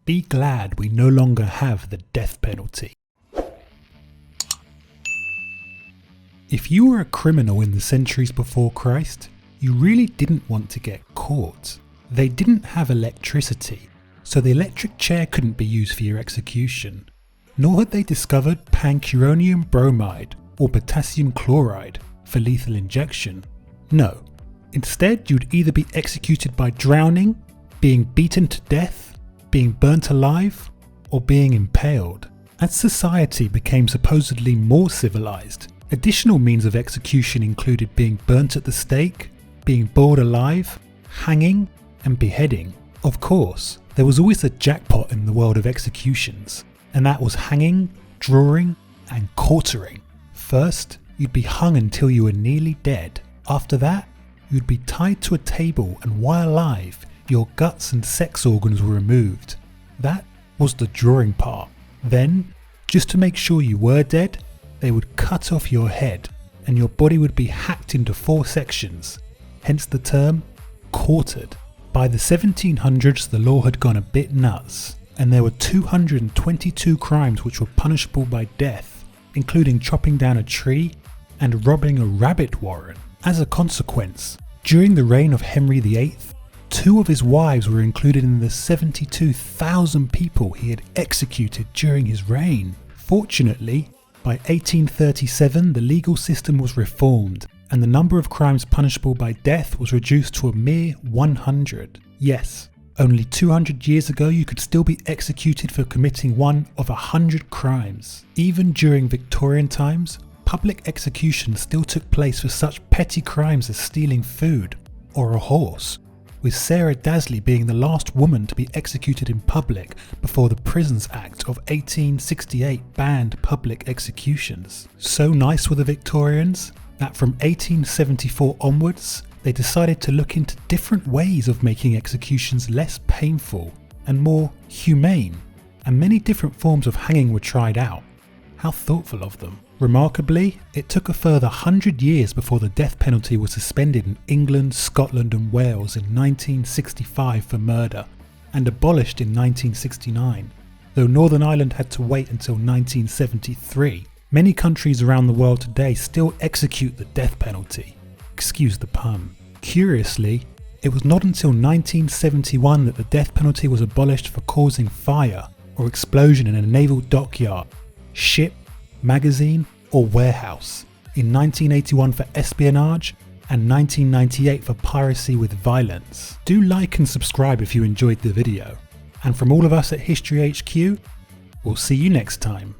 Be glad we no longer have the death penalty. If you were a criminal in the centuries before Christ, you really didn't want to get caught. They didn't have electricity, so the electric chair couldn't be used for your execution. Nor had they discovered pancuronium bromide or potassium chloride for lethal injection. No, instead you'd either be executed by drowning, being beaten to death, being burnt alive, or being impaled. As society became supposedly more civilized, additional means of execution included being burnt at the stake, being boiled alive, hanging, and beheading. Of course, there was always a jackpot in the world of executions, and that was hanging, drawing, and quartering. First, you'd be hung until you were nearly dead. After that, you'd be tied to a table, and while alive, your guts and sex organs were removed. That was the drawing part. Then, just to make sure you were dead, they would cut off your head, and your body would be hacked into 4 sections, hence the term quartered. By the 1700s, the law had gone a bit nuts, and there were 222 crimes which were punishable by death, including chopping down a tree and robbing a rabbit warren. As a consequence, during the reign of Henry VIII, 2 of his wives were included in the 72,000 people he had executed during his reign. Fortunately, by 1837 the legal system was reformed, and the number of crimes punishable by death was reduced to a mere 100. Yes, only 200 years ago you could still be executed for committing one of 100 crimes. Even during Victorian times, public executions still took place for such petty crimes as stealing food or a horse, with Sarah Dasley being the last woman to be executed in public before the Prisons Act of 1868 banned public executions. So nice were the Victorians that from 1874 onwards, they decided to look into different ways of making executions less painful and more humane, and many different forms of hanging were tried out. How thoughtful of them. Remarkably, it took a further 100 years before the death penalty was suspended in England, Scotland and Wales in 1965 for murder, and abolished in 1969, though Northern Ireland had to wait until 1973. Many countries around the world today still execute the death penalty. Excuse the pun. Curiously, it was not until 1971 that the death penalty was abolished for causing fire or explosion in a naval dockyard, ship, magazine or warehouse, in 1981 for espionage, and 1998 for piracy with violence. Do like and subscribe if you enjoyed the video, and from all of us at History HQ, we'll see you next time.